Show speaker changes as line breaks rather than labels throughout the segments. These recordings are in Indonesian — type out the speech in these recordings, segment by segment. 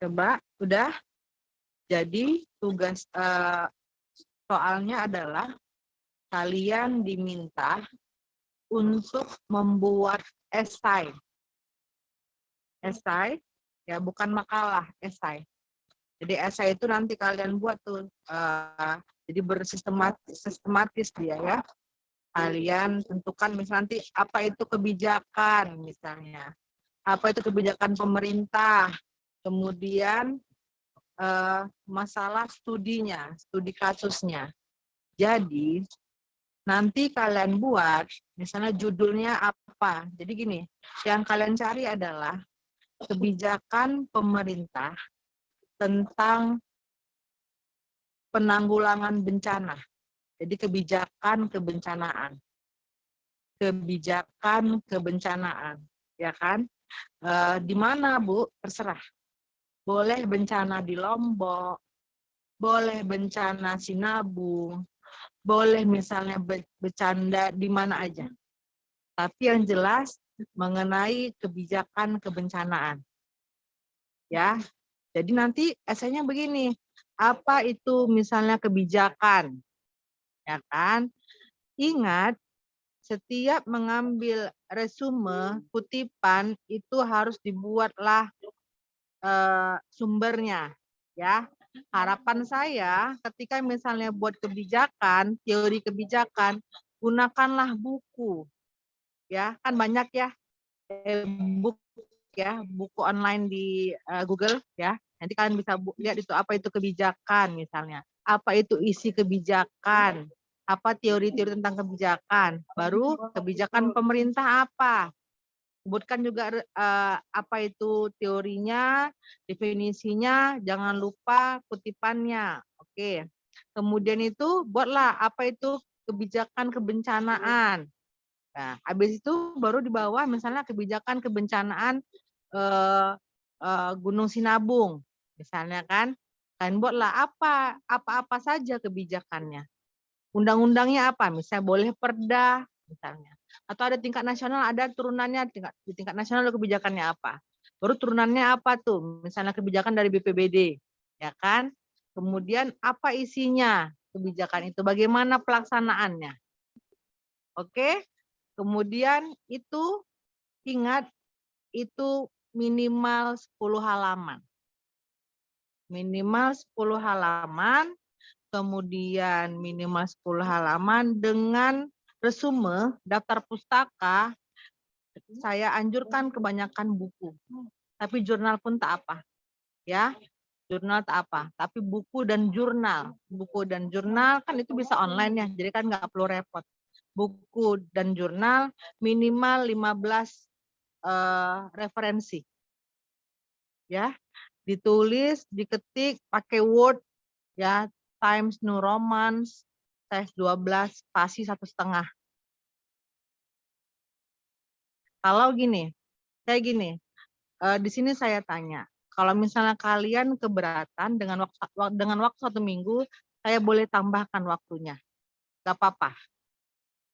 Coba, udah? Jadi tugas soalnya adalah kalian diminta untuk membuat esai. Esai, ya bukan makalah, esai. Jadi esai itu nanti kalian buat tuh, jadi bersistematis dia ya. Kalian tentukan misalnya nanti apa itu kebijakan misalnya. Apa itu kebijakan pemerintah. Kemudian masalah studinya, studi kasusnya. Jadi nanti kalian buat, misalnya judulnya apa. Jadi gini, yang kalian cari adalah kebijakan pemerintah tentang penanggulangan bencana. Jadi kebijakan kebencanaan. Kebijakan kebencanaan, ya kan? Di mana, Bu? Terserah. Boleh bencana di Lombok, boleh bencana Sinabung, boleh misalnya bercanda di mana aja. Tapi yang jelas mengenai kebijakan kebencanaan. Ya. Jadi nanti esainya begini, apa itu misalnya kebijakan? Ya kan? Ingat, setiap mengambil resume, kutipan itu harus dibuatlah sumbernya, ya. Harapan saya ketika misalnya buat kebijakan, teori kebijakan, gunakanlah buku, ya kan banyak ya buku ya, buku online di Google ya. Nanti kalian bisa lihat itu apa itu kebijakan misalnya, apa itu isi kebijakan, apa teori-teori tentang kebijakan, baru kebijakan pemerintah apa. Sebutkan juga apa itu teorinya, definisinya, jangan lupa kutipannya. Oke. Kemudian itu buatlah apa itu kebijakan kebencanaan. Nah, habis itu baru di bawah misalnya kebijakan kebencanaan Gunung Sinabung, misalnya kan. Kalian buatlah apa saja kebijakannya. Undang-undangnya apa? Misalnya boleh perda, misalnya. Atau ada tingkat nasional, ada turunannya di tingkat nasional kebijakannya apa. Baru turunannya apa tuh? Misalnya kebijakan dari BPBD, ya kan? Kemudian apa isinya kebijakan itu? Bagaimana pelaksanaannya? Oke? Kemudian itu ingat itu minimal 10 halaman. Minimal 10 halaman, kemudian minimal 10 halaman dengan resume, daftar pustaka, saya anjurkan kebanyakan buku. Tapi jurnal pun tak apa. Ya, jurnal tak apa. Tapi buku dan jurnal. Buku dan jurnal kan itu bisa online ya, jadi kan nggak perlu repot. Buku dan jurnal minimal 15 referensi. Ya, ditulis, diketik pakai Word ya, Times New Roman, size 12, spasi 1,5. Kalau gini, kayak gini, di sini saya tanya, kalau misalnya kalian keberatan dengan waktu 1 minggu, saya boleh tambahkan waktunya, nggak apa-apa.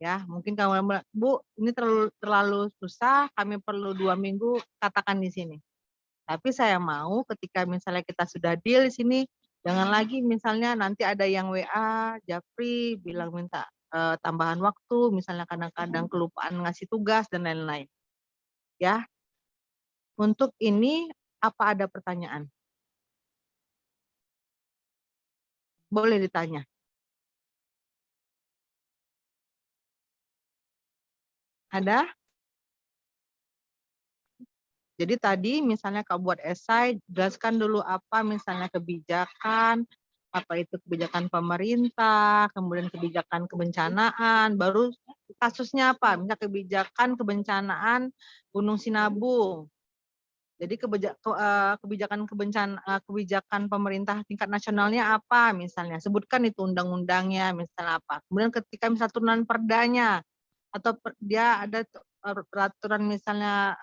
Ya, mungkin kamu bilang, Bu, ini terlalu susah, kami perlu 2 minggu, katakan di sini. Tapi saya mau ketika misalnya kita sudah deal di sini, jangan lagi misalnya nanti ada yang WA, Japri bilang minta tambahan waktu, misalnya kadang-kadang kelupaan ngasih tugas dan lain-lain. Ya, untuk ini apa ada pertanyaan? Boleh ditanya. Ada? Jadi tadi misalnya kau buat esai, jelaskan dulu apa misalnya kebijakan, apa itu kebijakan pemerintah, kemudian kebijakan kebencanaan, baru kasusnya apa, misalnya kebijakan kebencanaan Gunung Sinabung. Jadi kebijakan pemerintah tingkat nasionalnya apa misalnya, sebutkan itu undang-undangnya misalnya apa. Kemudian ketika misalnya turunan perdanya, atau dia ada peraturan misalnya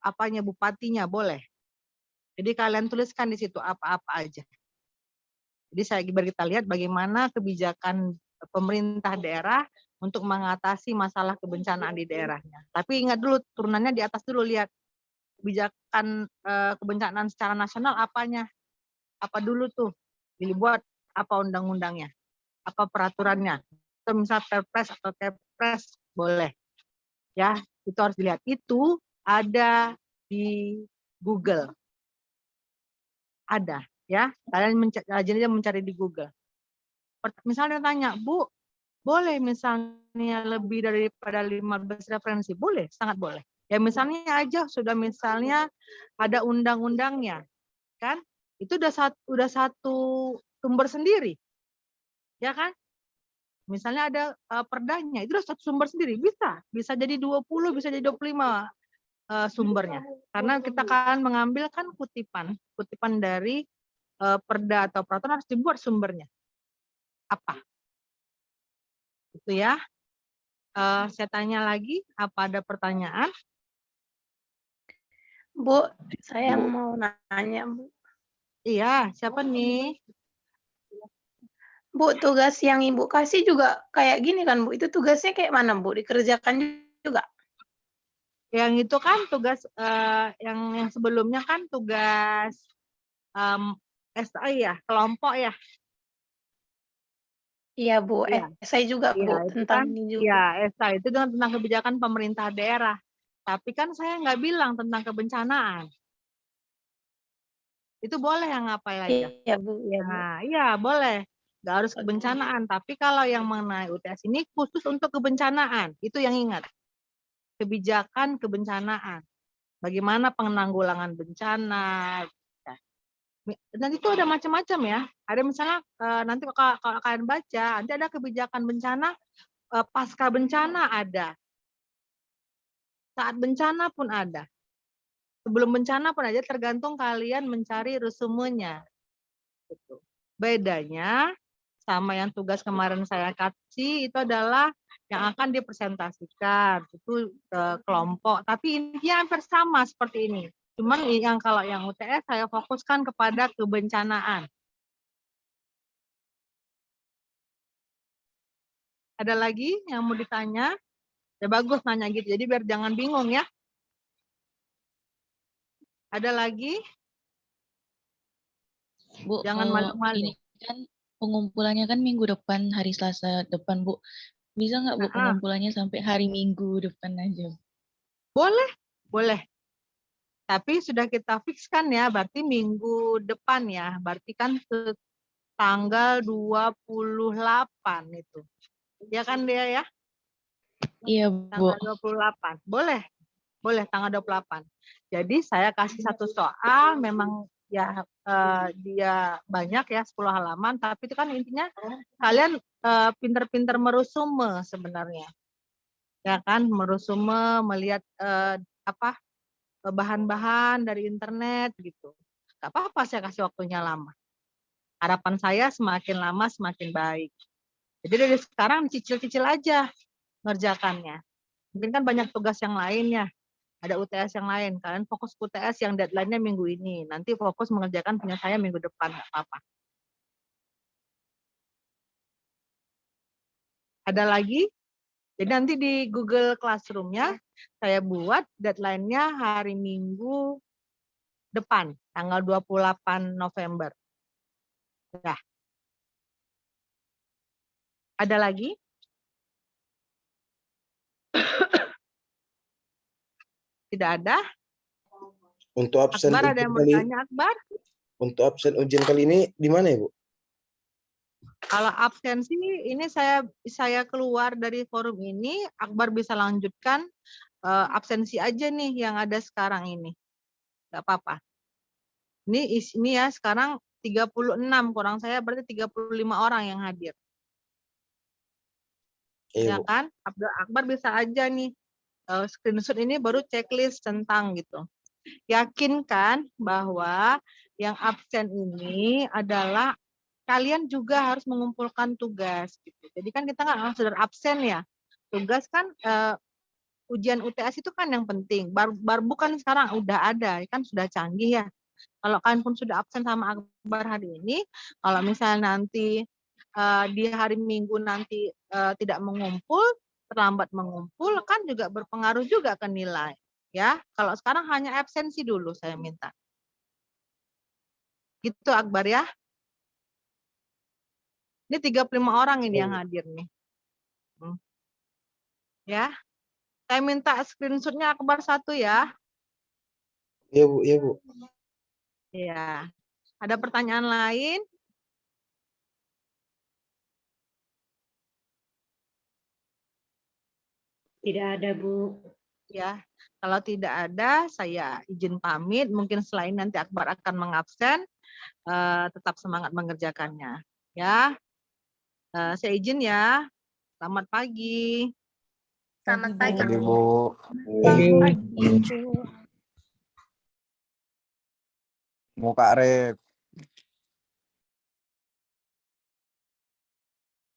apanya bupatinya boleh. Jadi kalian tuliskan di situ apa-apa aja. Jadi saya bagi kita lihat bagaimana kebijakan pemerintah daerah untuk mengatasi masalah kebencanaan di daerahnya. Tapi ingat dulu turunannya di atas dulu lihat. kebijakan kebencanaan secara nasional apanya? Apa dulu tuh? Dibuat apa undang-undangnya? Apa peraturannya? Atau misal Perpres atau Kepres boleh. Ya, itu harus dilihat. Itu ada di Google. Ada, ya. Kalian mencari di Google. Misalnya tanya, Bu, boleh misalnya lebih daripada 15 referensi? Boleh, sangat boleh. Ya misalnya aja sudah misalnya ada undang-undangnya, kan? Itu udah satu sumber sendiri, ya kan? Misalnya ada perdanya, itu udah satu sumber sendiri, bisa jadi 20, bisa jadi 25 sumbernya. Karena kita kan mengambil kan kutipan dari perda atau peraturan harus dibuat sumbernya. Apa? Itu ya. Saya tanya lagi, apa ada pertanyaan?
Bu, saya mau nanya, Bu.
Iya, siapa nih?
Bu, tugas yang Ibu kasih juga kayak gini kan, Bu? Itu tugasnya kayak mana, Bu? Dikerjakan juga?
Yang itu kan tugas yang sebelumnya kan tugas SI ya, kelompok ya.
Iya, Bu.
Iya.
Saya juga,
Iya,
Bu,
itu
tentang
kan
ini
ya
juga.
SI itu tentang kebijakan pemerintah daerah. Tapi kan saya nggak bilang tentang kebencanaan. Itu boleh yang ngapain aja.
Iya, Bu. Iya, Bu.
Nah, iya boleh. Nggak harus kebencanaan. Tapi kalau yang mengenai UTS ini khusus untuk kebencanaan. Itu yang ingat. Kebijakan kebencanaan. Bagaimana penanggulangan bencana. Dan itu ada macam-macam ya. Ada misalnya nanti kalau kalian baca, nanti ada kebijakan bencana, pasca bencana ada. Saat bencana pun ada. Sebelum bencana pun ada, tergantung kalian mencari resumenya. Gitu. Bedanya sama yang tugas kemarin saya kasih itu adalah yang akan dipresentasikan. Itu kelompok. Tapi intinya hampir sama seperti ini. Cuman kalau yang UTS saya fokuskan kepada kebencanaan. Ada lagi yang mau ditanya? Ya bagus nanya gitu. Jadi biar jangan bingung ya. Ada lagi?
Bu,
Jangan malu-malu.
ini kan pengumpulannya kan minggu depan, hari Selasa depan, Bu. Bisa nggak, Bu, pengumpulannya sampai hari Minggu depan aja?
Boleh, boleh. Tapi sudah kita fikskan ya, berarti minggu depan ya. Berarti kan tanggal 28 itu. Ya kan dia ya?
Iya, Bu.
Tanggal 28. Boleh. Boleh tanggal 28. Jadi saya kasih satu soal memang ya dia banyak ya 10 halaman, tapi itu kan intinya kalian pinter-pinter merusume sebenarnya. Ya kan, merusume, melihat bahan-bahan dari internet gitu. Gak apa-apa saya kasih waktunya lama. Harapan saya semakin lama semakin baik. Jadi dari sekarang cicil-cicil aja ngerjakannya. Mungkin kan banyak tugas yang lainnya. Ada UTS yang lain. Kalian fokus UTS yang deadline-nya minggu ini. Nanti fokus mengerjakan punya saya minggu depan. Gak apa-apa. Ada lagi? Jadi nanti di Google Classroom-nya saya buat deadline-nya hari Minggu depan, tanggal 28 November. Nah, ada lagi? Tidak ada?
Untuk absen
Akbar ada yang mau tanya, Akbar?
Untuk absen ujian kali ini di mana, Ibu?
Kalau absensi ini saya keluar dari forum ini, Akbar bisa lanjutkan absensi aja nih yang ada sekarang ini. Enggak apa-apa. Ini ya sekarang 36 kurang saya berarti 35 orang yang hadir. Ya kan? Akbar bisa aja nih screenshot ini baru checklist tentang gitu. Yakinkan bahwa yang absen ini adalah kalian juga harus mengumpulkan tugas gitu. Jadi kan kita nggak langsung absen ya. Tugas kan ujian UTS itu kan yang penting. Baru bukan sekarang udah ada, kan sudah canggih ya. Kalau kalian pun sudah absen sama Akbar hari ini, kalau misalnya nanti di hari Minggu nanti tidak mengumpul, terlambat mengumpul, kan juga berpengaruh juga ke nilai. Ya, kalau sekarang hanya absensi dulu saya minta. Gitu Akbar ya. Ini 35 orang ini yang hadir nih. Ya. Saya minta screenshotnya Akbar 1 ya.
Iya Bu, iya Bu.
Ya. Ada pertanyaan lain?
Tidak ada, Bu.
Ya. Kalau tidak ada, saya izin pamit. Mungkin selain nanti Akbar akan mengabsen, tetap semangat mengerjakannya. Ya. Saya izin ya. Selamat pagi.
Selamat pagi,
Pagi,
Bu.
Bu. Mau Kak Rep.